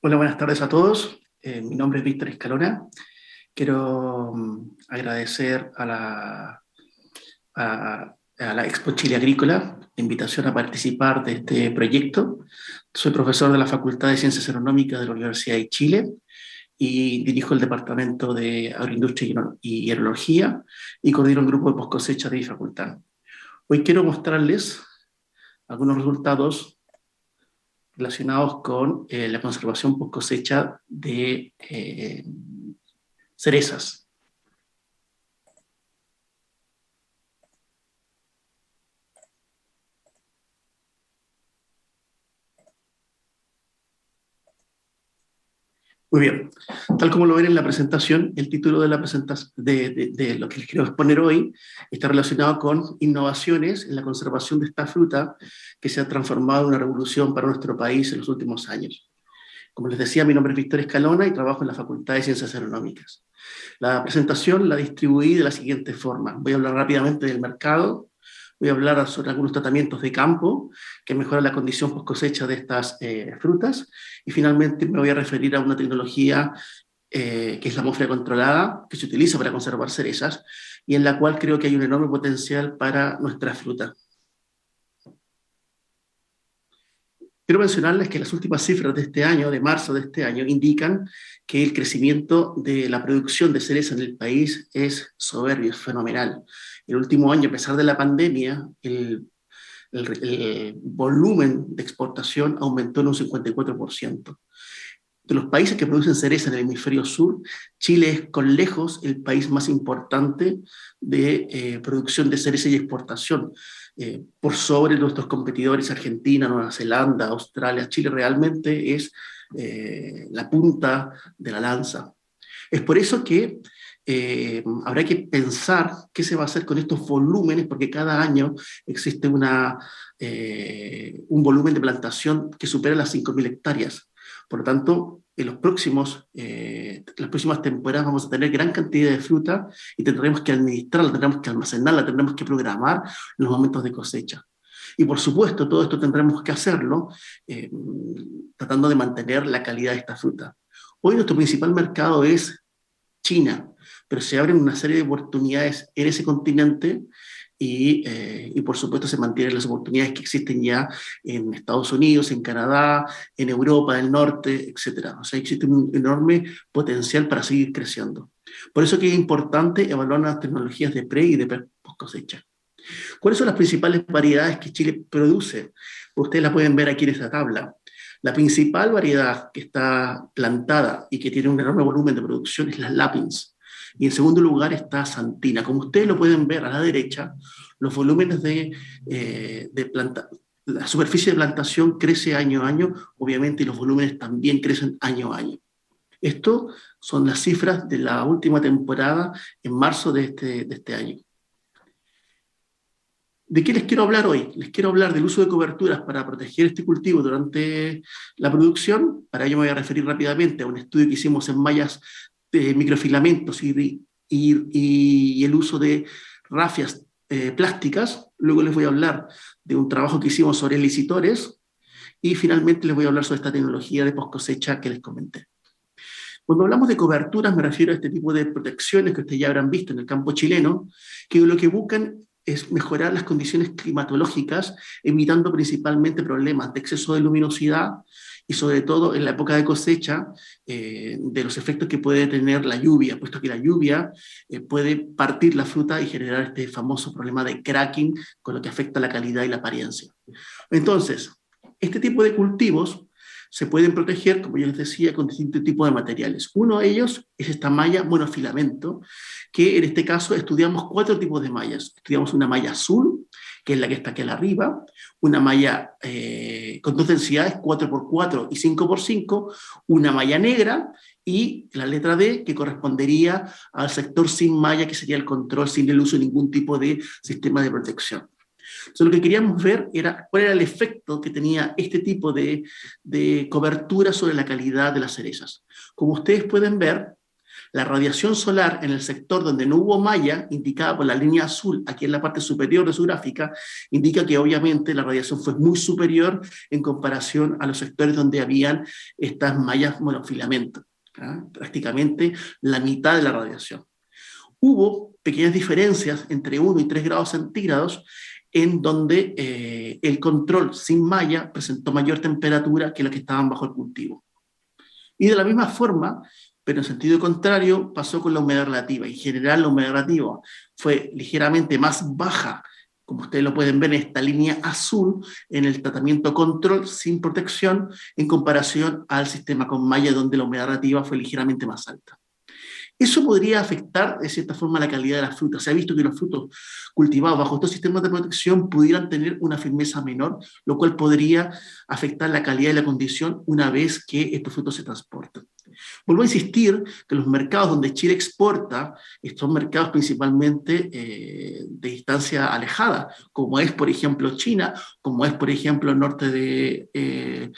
Hola, buenas tardes a todos. Mi nombre es Víctor Escalona. Quiero agradecer a la Expo Chile Agrícola la invitación a participar de este proyecto. Soy profesor de la Facultad de Ciencias Agronómicas de la Universidad de Chile y dirijo el Departamento de Agroindustria y Enología y coordino un grupo de poscosecha de mi facultad. Hoy quiero mostrarles algunos resultados relacionados con la conservación post cosecha de cerezas. Muy bien, tal como lo ven en la presentación, el título de la presentación de lo que les quiero exponer hoy está relacionado con innovaciones en la conservación de esta fruta que se ha transformado en una revolución para nuestro país en los últimos años. Como les decía, mi nombre es Víctor Escalona y trabajo en la Facultad de Ciencias Agronómicas. La presentación la distribuí de la siguiente forma. Voy a hablar rápidamente del mercado, voy a hablar sobre algunos tratamientos de campo que mejoran la condición post cosecha de estas frutas y finalmente me voy a referir a una tecnología que es la atmósfera controlada, que se utiliza para conservar cerezas y en la cual creo que hay un enorme potencial para nuestra fruta. Quiero mencionarles que las últimas cifras de este año, de marzo de este año, indican que el crecimiento de la producción de cereza en el país es soberbio, es fenomenal. El último año, a pesar de la pandemia, el volumen de exportación aumentó en un 54%. De los países que producen cereza en el hemisferio sur, Chile es con lejos el país más importante de producción de cereza y exportación, por sobre nuestros competidores Argentina, Nueva Zelanda, Australia. Chile realmente es la punta de la lanza. Es por eso que habrá que pensar qué se va a hacer con estos volúmenes, porque cada año existe un volumen de plantación que supera las 5.000 hectáreas. Por lo tanto, en las próximas temporadas vamos a tener gran cantidad de fruta y tendremos que administrarla, tendremos que almacenarla, tendremos que programar los momentos de cosecha. Y por supuesto, todo esto tendremos que hacerlo eh, tratando de mantener la calidad de esta fruta. Hoy nuestro principal mercado es China, pero se abren una serie de oportunidades en ese continente y por supuesto se mantienen las oportunidades que existen ya en Estados Unidos, en Canadá, en Europa del Norte, etcétera. O sea, existe un enorme potencial para seguir creciendo. Por eso que es importante evaluar las tecnologías de pre y de post cosecha. ¿Cuáles son las principales variedades que Chile produce? Ustedes la pueden ver aquí en esta tabla. La principal variedad que está plantada y que tiene un enorme volumen de producción es la Lapins. Y en segundo lugar está Santina. Como ustedes lo pueden ver a la derecha, los volúmenes la superficie de plantación crece año a año, obviamente, y los volúmenes también crecen año a año. Esto son las cifras de la última temporada en marzo de este año. ¿De qué les quiero hablar hoy? Les quiero hablar del uso de coberturas para proteger este cultivo durante la producción. Para ello me voy a referir rápidamente a un estudio que hicimos en mallas de microfilamentos y el uso de rafias plásticas. Luego les voy a hablar de un trabajo que hicimos sobre licitores y finalmente les voy a hablar sobre esta tecnología de post cosecha que les comenté. Cuando hablamos de coberturas me refiero a este tipo de protecciones que ustedes ya habrán visto en el campo chileno, que lo que buscan es mejorar las condiciones climatológicas, evitando principalmente problemas de exceso de luminosidad y sobre todo en la época de cosecha, de los efectos que puede tener la lluvia, puesto que la lluvia puede partir la fruta y generar este famoso problema de cracking, con lo que afecta la calidad y la apariencia. Entonces, este tipo de cultivos se pueden proteger, como yo les decía, con distintos tipos de materiales. Uno de ellos es esta malla monofilamento, que en este caso estudiamos 4 tipos de mallas. Estudiamos una malla azul, que es la que está aquí arriba, una malla con 2 densidades, 4x4 y 5x5, una malla negra y la letra D, que correspondería al sector sin malla, que sería el control sin el uso de ningún tipo de sistema de protección. Entonces, lo que queríamos ver era cuál era el efecto que tenía este tipo de cobertura sobre la calidad de las cerezas. Como ustedes pueden ver, La radiación solar en el sector donde no hubo malla, indicada por la línea azul, aquí en la parte superior de su gráfica, indica que obviamente la radiación fue muy superior en comparación a los sectores donde habían estas mallas monofilamentos, ¿ah? Prácticamente la mitad de la radiación. Hubo pequeñas diferencias entre 1 y 3 grados centígrados en donde el control sin malla presentó mayor temperatura que los que estaban bajo el cultivo. Y de la misma forma, pero en sentido contrario, pasó con la humedad relativa. En general, la humedad relativa fue ligeramente más baja, como ustedes lo pueden ver en esta línea azul, en el tratamiento control sin protección, en comparación al sistema con malla, donde la humedad relativa fue ligeramente más alta. Eso podría afectar de cierta forma la calidad de las frutas. Se ha visto que los frutos cultivados bajo estos sistemas de protección pudieran tener una firmeza menor, lo cual podría afectar la calidad y la condición una vez que estos frutos se transportan. Vuelvo a insistir que los mercados donde Chile exporta son mercados principalmente de distancia alejada, como es, por ejemplo, China, como es, por ejemplo, el norte de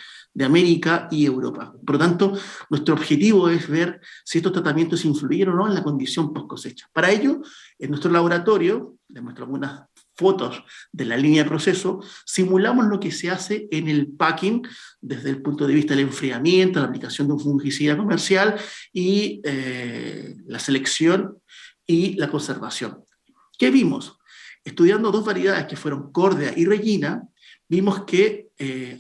América y Europa. Por lo tanto, nuestro objetivo es ver si estos tratamientos influyeron o no en la condición post cosecha. Para ello, en nuestro laboratorio, les muestro algunas fotos de la línea de proceso, simulamos lo que se hace en el packing desde el punto de vista del enfriamiento, la aplicación de un fungicida comercial y la selección y la conservación. ¿Qué vimos? Estudiando dos variedades que fueron Córdia y Regina, vimos que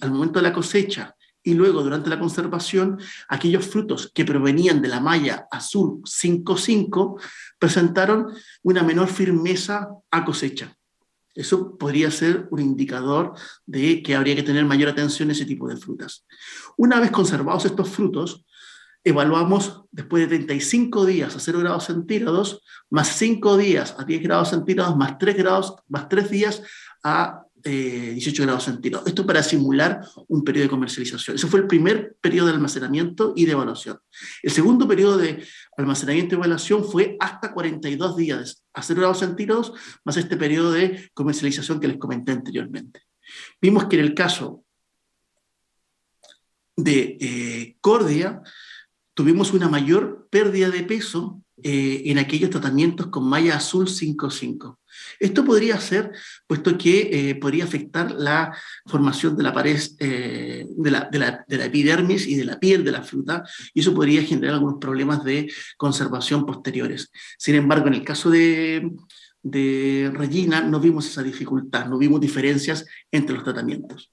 al momento de la cosecha y luego durante la conservación, aquellos frutos que provenían de la malla azul 5,5 presentaron una menor firmeza a cosecha. Eso podría ser un indicador de que habría que tener mayor atención a ese tipo de frutas. Una vez conservados estos frutos, evaluamos después de 35 días a 0 grados centígrados, más 5 días a 10 grados centígrados, más 3 días a 18 grados centígrados. Esto para simular un periodo de comercialización. Ese fue el primer periodo de almacenamiento y de evaluación. El segundo periodo de almacenamiento y evaluación fue hasta 42 días a 0 grados centígrados, más este periodo de comercialización que les comenté anteriormente. Vimos que en el caso de Córdia, tuvimos una mayor pérdida de peso en aquellos tratamientos con malla azul 5,5. Esto podría ser, puesto que podría afectar la formación de la pared, de la epidermis y de la piel de la fruta, y eso podría generar algunos problemas de conservación posteriores. Sin embargo, en el caso de Regina no vimos esa dificultad, no vimos diferencias entre los tratamientos.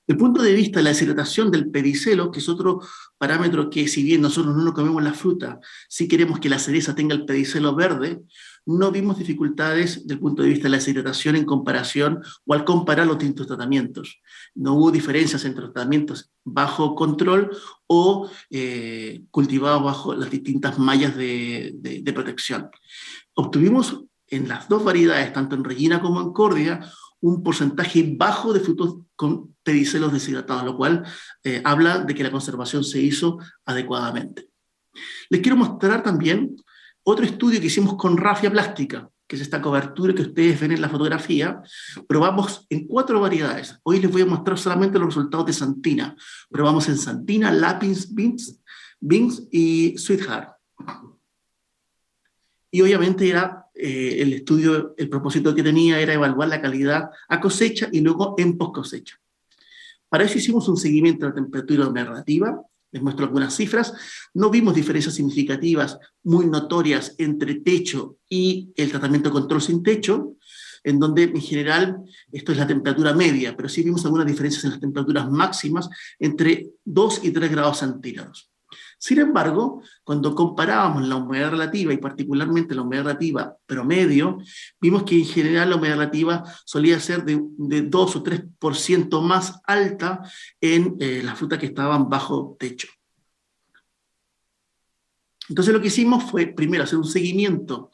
Desde el punto de vista de la deshidratación del pedicelo, que es otro parámetro que, si bien nosotros no nos comemos la fruta, sí queremos que la cereza tenga el pedicelo verde, no vimos dificultades desde el punto de vista de la deshidratación en comparación o al comparar los distintos tratamientos. No hubo diferencias entre los tratamientos bajo control o cultivados bajo las distintas mallas de protección. Obtuvimos en las dos variedades, tanto en Regina como en Córdia, un porcentaje bajo de frutos con pedicelos deshidratados, lo cual habla de que la conservación se hizo adecuadamente. Les quiero mostrar también otro estudio que hicimos con rafia plástica, que es esta cobertura que ustedes ven en la fotografía. Probamos en 4 variedades. Hoy les voy a mostrar solamente los resultados de Santina. Probamos en Santina, Lapins, Binks y Sweetheart. Y obviamente era el estudio, el propósito que tenía era evaluar la calidad a cosecha y luego en post cosecha. Para eso hicimos un seguimiento de la temperatura relativa. Les muestro algunas cifras. No vimos diferencias significativas muy notorias entre techo y el tratamiento de control sin techo, en donde en general esto es la temperatura media, pero sí vimos algunas diferencias en las temperaturas máximas entre 2 y 3 grados centígrados. Sin embargo, cuando comparábamos la humedad relativa y particularmente la humedad relativa promedio, vimos que en general la humedad relativa solía ser de 2 o 3% más alta en las frutas que estaban bajo techo. Entonces lo que hicimos fue primero hacer un seguimiento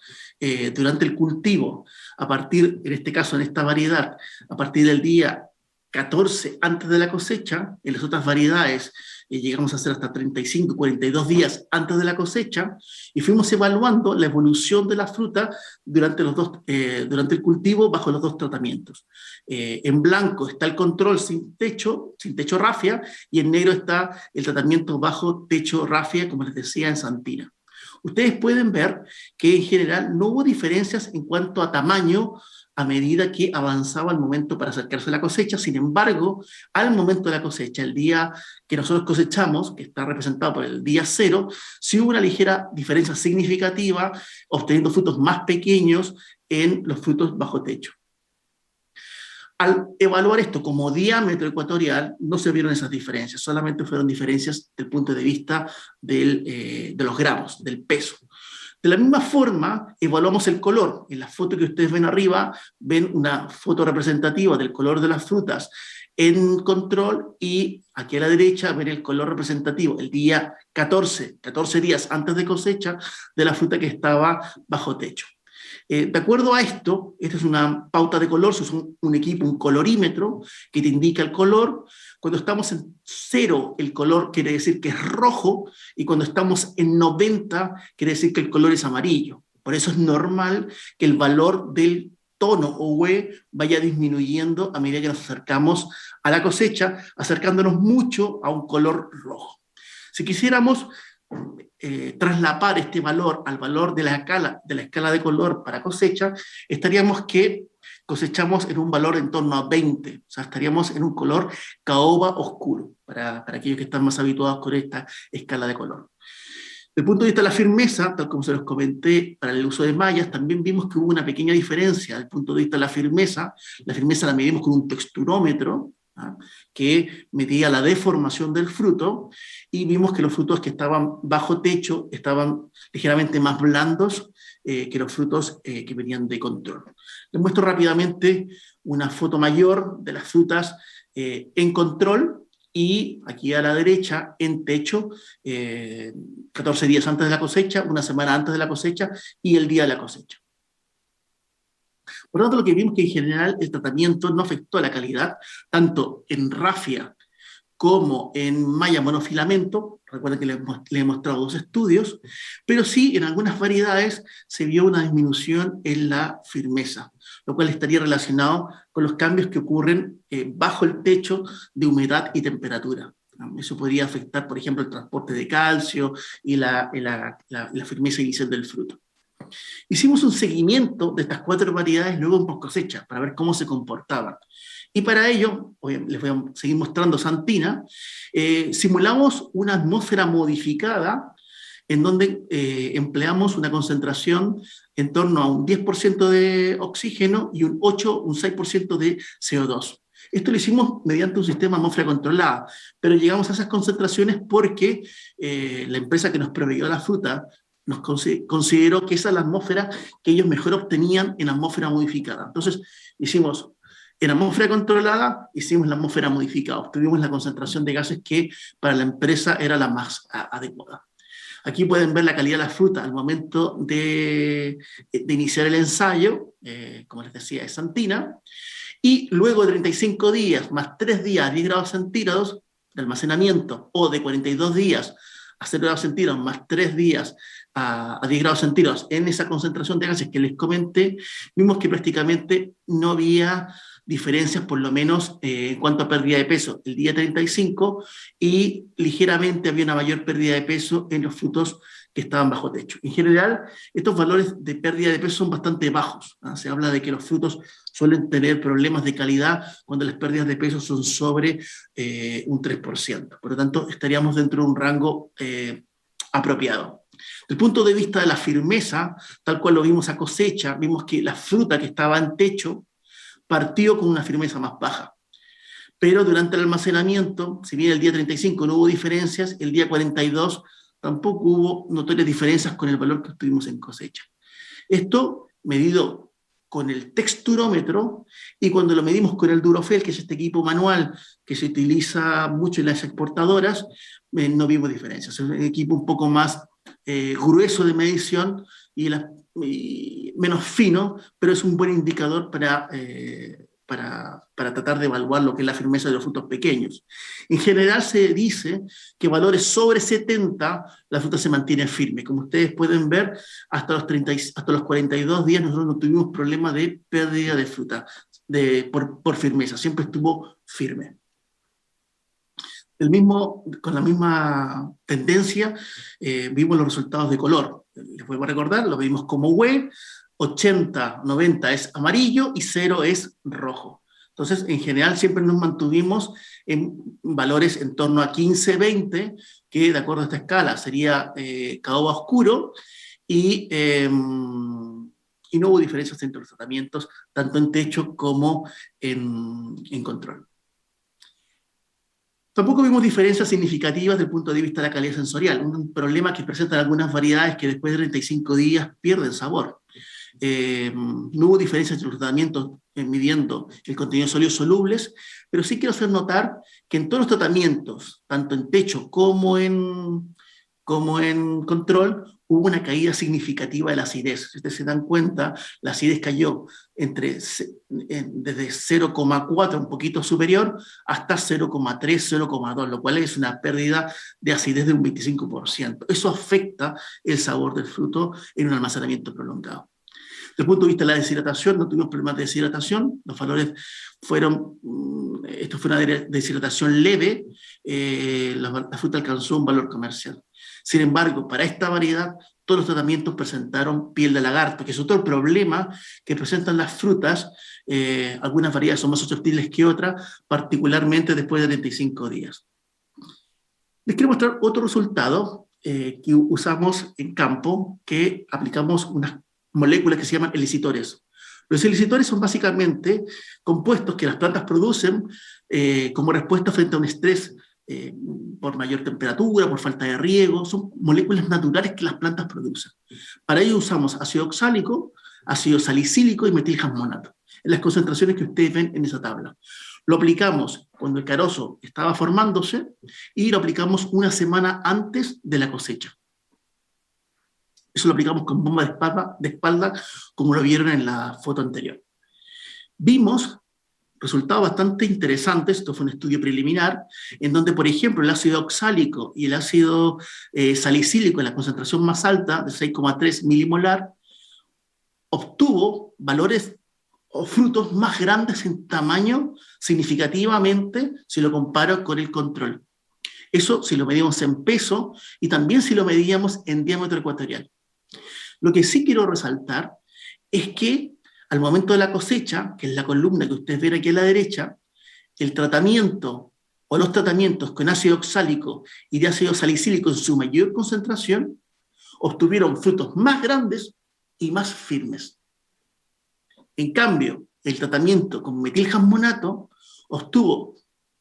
durante el cultivo, a partir, en este caso, en esta variedad, a partir del día 14 antes de la cosecha. En las otras variedades llegamos a hacer hasta 35, 42 días antes de la cosecha, y fuimos evaluando la evolución de la fruta durante durante el cultivo bajo los dos tratamientos. En blanco está el control sin techo rafia, y en negro está el tratamiento bajo techo rafia, como les decía, en Santina. Ustedes pueden ver que en general no hubo diferencias en cuanto a tamaño a medida que avanzaba el momento para acercarse a la cosecha. Sin embargo, al momento de la cosecha, el día que nosotros cosechamos, que está representado por el día 0, sí hubo una ligera diferencia significativa, obteniendo frutos más pequeños en los frutos bajo techo. Al evaluar esto como diámetro ecuatorial, no se vieron esas diferencias, solamente fueron diferencias del punto de vista de los gramos, del peso. De la misma forma, evaluamos el color. En la foto que ustedes ven arriba, ven una foto representativa del color de las frutas en control, y aquí a la derecha ven el color representativo el día 14 días antes de cosecha, de la fruta que estaba bajo techo. De acuerdo a esto, esta es una pauta de color, es un equipo, un colorímetro, que te indica el color. Cuando estamos en 0, el color quiere decir que es rojo, y cuando estamos en 90, quiere decir que el color es amarillo. Por eso es normal que el valor del tono o UE vaya disminuyendo a medida que nos acercamos a la cosecha, acercándonos mucho a un color rojo. Si quisiéramos traslapar este valor al valor de la escala de color para cosecha, estaríamos que cosechamos en un valor en torno a 20, o sea, estaríamos en un color caoba oscuro, para aquellos que están más habituados con esta escala de color. Desde el punto de vista de la firmeza, tal como se los comenté para el uso de mallas, también vimos que hubo una pequeña diferencia desde el punto de vista de la firmeza. La firmeza la medimos con un texturómetro, ¿ah?, que medía la deformación del fruto, y vimos que los frutos que estaban bajo techo estaban ligeramente más blandos que los frutos que venían de control. Les muestro rápidamente una foto mayor de las frutas en control, y aquí a la derecha en techo, 14 días antes de la cosecha, una semana antes de la cosecha y el día de la cosecha. Por lo tanto, lo que vimos es que en general el tratamiento no afectó a la calidad, tanto en rafia como en malla monofilamento. Recuerden que les he mostrado 2 estudios, pero sí en algunas variedades se vio una disminución en la firmeza, lo cual estaría relacionado con los cambios que ocurren bajo el techo de humedad y temperatura. Eso podría afectar, por ejemplo, el transporte de calcio y la firmeza inicial del fruto. Hicimos un seguimiento de estas 4 variedades luego en post cosecha para ver cómo se comportaban. Y para ello, les voy a seguir mostrando Santina, simulamos una atmósfera modificada en donde empleamos una concentración en torno a un 10% de oxígeno y un 6% de CO2. Esto lo hicimos mediante un sistema de atmósfera controlada, pero llegamos a esas concentraciones porque la empresa que nos proveyó la fruta nos consideró que esa es la atmósfera que ellos mejor obtenían en atmósfera modificada. Entonces, hicimos en atmósfera controlada, hicimos la atmósfera modificada, obtuvimos la concentración de gases que para la empresa era la más adecuada. Aquí pueden ver la calidad de la fruta al momento de iniciar el ensayo, como les decía, es Santina, y luego de 35 días más 3 días a 10 grados centígrados de almacenamiento, o de 42 días a 0 grados centígrados más 3 días a 10 grados centígrados en esa concentración de gases que les comenté, vimos que prácticamente no había diferencias, por lo menos en cuanto a pérdida de peso el día 35, y ligeramente había una mayor pérdida de peso en los frutos que estaban bajo techo. En general, estos valores de pérdida de peso son bastante bajos, ¿no? Se habla de que los frutos suelen tener problemas de calidad cuando las pérdidas de peso son sobre un 3%. Por lo tanto, estaríamos dentro de un rango apropiado. Desde el punto de vista de la firmeza, tal cual lo vimos a cosecha, vimos que la fruta que estaba en techo partió con una firmeza más baja. Pero durante el almacenamiento, si bien el día 35 no hubo diferencias, el día 42 tampoco hubo notorias diferencias con el valor que obtuvimos en cosecha. Esto medido con el texturómetro, y cuando lo medimos con el Durofel, que es este equipo manual que se utiliza mucho en las exportadoras, no vimos diferencias. Es un equipo un poco más grueso de medición y menos fino, pero es un buen indicador para para tratar de evaluar lo que es la firmeza de los frutos pequeños. En general se dice que valores sobre 70 la fruta se mantiene firme. Como ustedes pueden ver, hasta los 42 días nosotros no tuvimos problema de pérdida de fruta por firmeza, siempre estuvo firme. Con la misma tendencia, vimos los resultados de color. Les vuelvo a recordar, lo vimos como whey, 80, 90 es amarillo y 0 es rojo. Entonces, en general, siempre nos mantuvimos en valores en torno a 15, 20, que de acuerdo a esta escala sería caoba oscuro, y no hubo diferencias entre los tratamientos, tanto en techo como en control. Tampoco vimos diferencias significativas desde el punto de vista de la calidad sensorial, un problema que presentan algunas variedades que después de 35 días pierden sabor. No hubo diferencias entre los tratamientos midiendo el contenido de sólidos solubles, pero sí quiero hacer notar que en todos los tratamientos, tanto en techo como en control, hubo una caída significativa de la acidez. Si ustedes se dan cuenta, la acidez cayó desde 0,4, un poquito superior, hasta 0,3, 0,2, lo cual es una pérdida de acidez de un 25%. Eso afecta el sabor del fruto en un almacenamiento prolongado. Desde el punto de vista de la deshidratación, no tuvimos problemas de deshidratación, los valores esto fue una deshidratación leve, la fruta alcanzó un valor comercial. Sin embargo, para esta variedad, todos los tratamientos presentaron piel de lagarto, que es otro problema que presentan las frutas. Algunas variedades son más susceptibles que otras, particularmente después de 35 días. Les quiero mostrar otro resultado que usamos en campo, que aplicamos unas moléculas que se llaman elicitores. Los elicitores son básicamente compuestos que las plantas producen como respuesta frente a un estrés por mayor temperatura, por falta de riego. Son moléculas naturales que las plantas producen. Para ello usamos ácido oxálico, ácido salicílico y metilhasmonato, en las concentraciones que ustedes ven en esa tabla. Lo aplicamos cuando el carozo estaba formándose y lo aplicamos una semana antes de la cosecha. Eso lo aplicamos con bomba de espalda, como lo vieron en la foto anterior. Vimos resultados bastante interesantes. Esto fue un estudio preliminar, en donde, por ejemplo, el ácido oxálico y el ácido salicílico en la concentración más alta, de 6,3 milimolar, obtuvo valores o frutos más grandes en tamaño significativamente si lo comparo con el control. Eso si lo medíamos en peso y también si lo medíamos en diámetro ecuatorial. Lo que sí quiero resaltar es que al momento de la cosecha, que es la columna que ustedes ven aquí a la derecha, el tratamiento o los tratamientos con ácido oxálico y de ácido salicílico en su mayor concentración obtuvieron frutos más grandes y más firmes. En cambio, el tratamiento con metilhasmonato obtuvo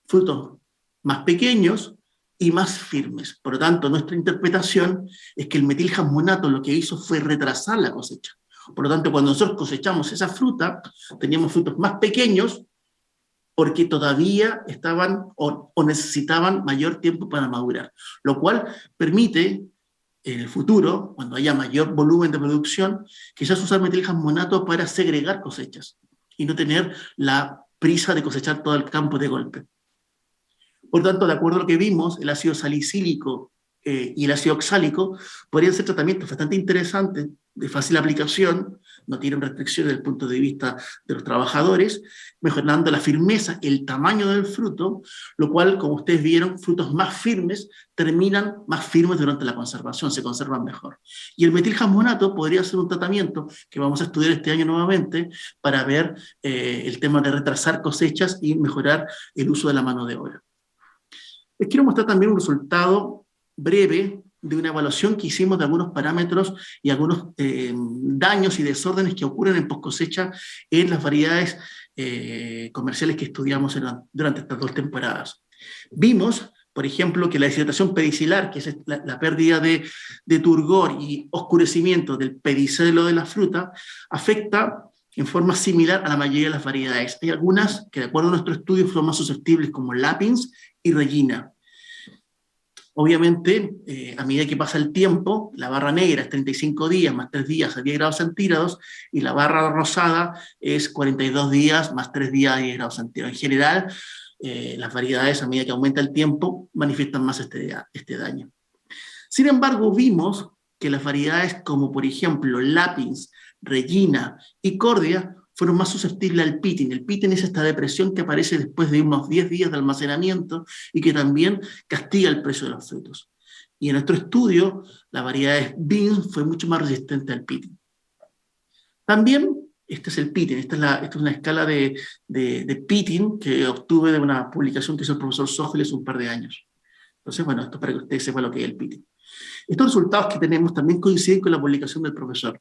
frutos más pequeños y más firmes. Por lo tanto, nuestra interpretación es que el metilhasmonato lo que hizo fue retrasar la cosecha. Por lo tanto, cuando nosotros cosechamos esa fruta, teníamos frutos más pequeños porque todavía estaban o necesitaban mayor tiempo para madurar, lo cual permite en el futuro, cuando haya mayor volumen de producción, quizás usar metilhasmonato para segregar cosechas y no tener la prisa de cosechar todo el campo de golpe. Por tanto, de acuerdo a lo que vimos, el ácido salicílico y el ácido oxálico podrían ser tratamientos bastante interesantes, de fácil aplicación, no tienen restricciones desde el punto de vista de los trabajadores, mejorando la firmeza, el tamaño del fruto, lo cual, como ustedes vieron, frutos más firmes terminan más firmes durante la conservación, se conservan mejor. Y el metilhasmonato podría ser un tratamiento que vamos a estudiar este año nuevamente para ver el tema de retrasar cosechas y mejorar el uso de la mano de obra. Les quiero mostrar también un resultado breve de una evaluación que hicimos de algunos parámetros y algunos daños y desórdenes que ocurren en post cosecha en las variedades comerciales que estudiamos durante estas 2 temporadas. Vimos, por ejemplo, que la deshidratación pedicilar, que es la pérdida de turgor y oscurecimiento del pedicelo de la fruta, afecta en forma similar a la mayoría de las variedades. Hay algunas que, de acuerdo a nuestro estudio, son más susceptibles, como Lapins y Regina. Obviamente, a medida que pasa el tiempo, la barra negra es 35 días más 3 días a 10 grados centígrados, y la barra rosada es 42 días más 3 días a 10 grados centígrados. En general, las variedades, a medida que aumenta el tiempo, manifiestan más este daño. Sin embargo, vimos que las variedades como, por ejemplo, Lapins, Regina y Cordia fueron más susceptibles al pitting. El pitting es esta depresión que aparece después de unos 10 días de almacenamiento y que también castiga el precio de los frutos. Y en nuestro estudio, la variedad Beans fue mucho más resistente al pitting. También, este es el pitting, esta es una escala de pitting que obtuve de una publicación que hizo el profesor Sógeles hace un par de años. Entonces, bueno, esto es para que ustedes sepan lo que es el pitting. Estos resultados que tenemos también coinciden con la publicación del profesor.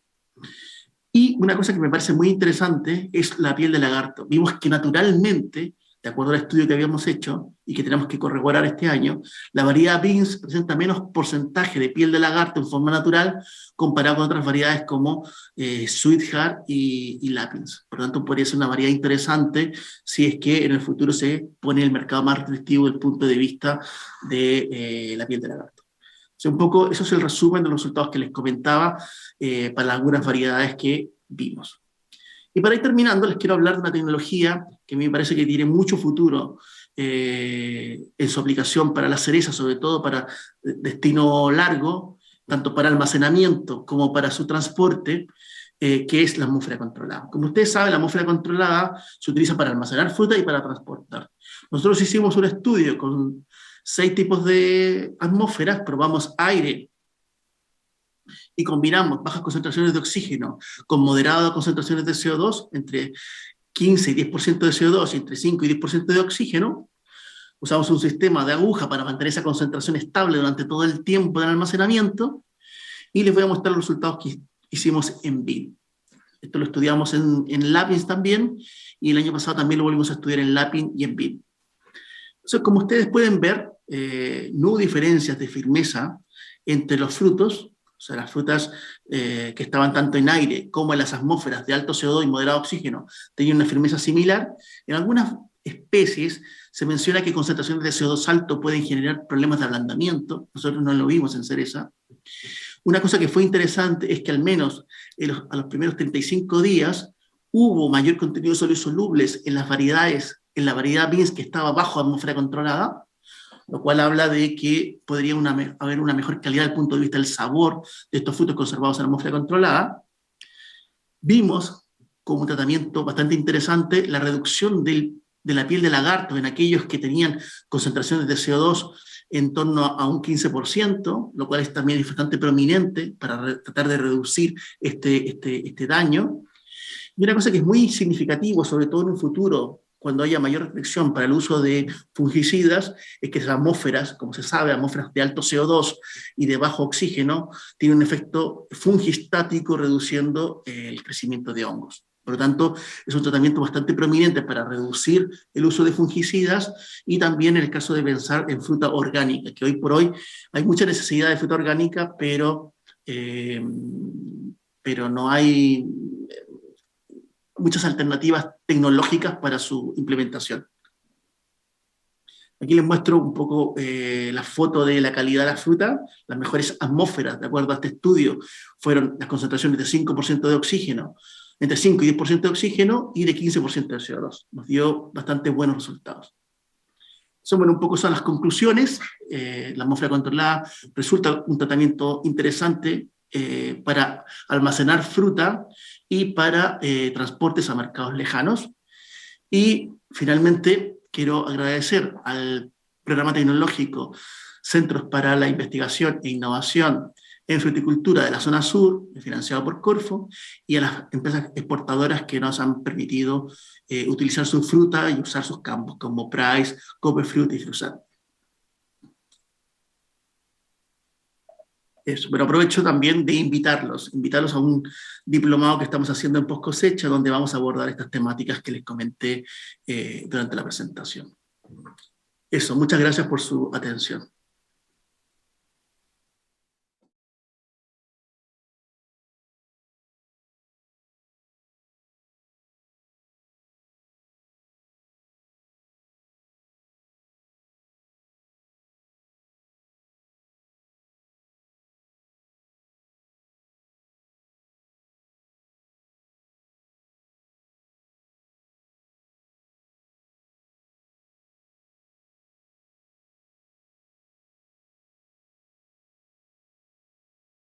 Y una cosa que me parece muy interesante es la piel de lagarto. Vimos que naturalmente, de acuerdo al estudio que habíamos hecho y que tenemos que corroborar este año, la variedad Beans presenta menos porcentaje de piel de lagarto en forma natural comparado con otras variedades como Sweetheart y Lapins. Por lo tanto, podría ser una variedad interesante si es que en el futuro se pone el mercado más restrictivo desde el punto de vista de la piel de lagarto. O sea, un poco, eso es el resumen de los resultados que les comentaba para algunas variedades que vimos. Y para ir terminando, les quiero hablar de una tecnología que a mí me parece que tiene mucho futuro en su aplicación para la cereza, sobre todo para destino largo, tanto para almacenamiento como para su transporte, que es la atmósfera controlada. Como ustedes saben, la atmósfera controlada se utiliza para almacenar fruta y para transportar. Nosotros hicimos un estudio con 6 tipos de atmósferas, probamos aire y combinamos bajas concentraciones de oxígeno con moderadas concentraciones de CO2, entre 15 y 10% de CO2 y entre 5 y 10% de oxígeno. Usamos un sistema de aguja para mantener esa concentración estable durante todo el tiempo del almacenamiento, y les voy a mostrar los resultados que hicimos en BIM. Esto lo estudiamos en Lapins también, y el año pasado también lo volvimos a estudiar en Lapin y en BIM. Entonces, como ustedes pueden ver, no hubo diferencias de firmeza entre los frutos, o sea, las frutas que estaban tanto en aire como en las atmósferas de alto CO2 y moderado oxígeno tenían una firmeza similar. En algunas especies se menciona que concentraciones de CO2 alto pueden generar problemas de ablandamiento. Nosotros no lo vimos en cereza. Una cosa que fue interesante es que al menos a los primeros 35 días hubo mayor contenido de sólidos solubles en las variedades, en la variedad Beans que estaba bajo atmósfera controlada, lo cual habla de que podría haber una mejor calidad desde el punto de vista del sabor de estos frutos conservados en atmósfera controlada. Vimos, como un tratamiento bastante interesante, la reducción de la piel de lagarto en aquellos que tenían concentraciones de CO2 en torno a un 15%, lo cual también es bastante prominente para tratar de reducir este daño. Y una cosa que es muy significativo, sobre todo en un futuro, cuando haya mayor restricción para el uso de fungicidas, es que esas atmósferas, como se sabe, atmósferas de alto CO2 y de bajo oxígeno, tienen un efecto fungistático reduciendo el crecimiento de hongos. Por lo tanto, es un tratamiento bastante prominente para reducir el uso de fungicidas, y también en el caso de pensar en fruta orgánica, que hoy por hoy hay mucha necesidad de fruta orgánica, pero no hay muchas alternativas tecnológicas para su implementación. Aquí les muestro un poco la foto de la calidad de la fruta. Las mejores atmósferas, de acuerdo a este estudio, fueron las concentraciones de 5% de oxígeno, entre 5 y 10% de oxígeno y de 15% de CO2. Nos dio bastante buenos resultados. Bueno, un poco son las conclusiones. La atmósfera controlada resulta un tratamiento interesante para almacenar fruta y para transportes a mercados lejanos. Y finalmente quiero agradecer al programa tecnológico Centros para la Investigación e Innovación en Fruticultura de la Zona Sur, financiado por Corfo, y a las empresas exportadoras que nos han permitido utilizar su fruta y usar sus campos, como Price, Copperfruit y Frusan. Eso, pero aprovecho también de invitarlos a un diplomado que estamos haciendo en post cosecha, donde vamos a abordar estas temáticas que les comenté durante la presentación. Eso, muchas gracias por su atención.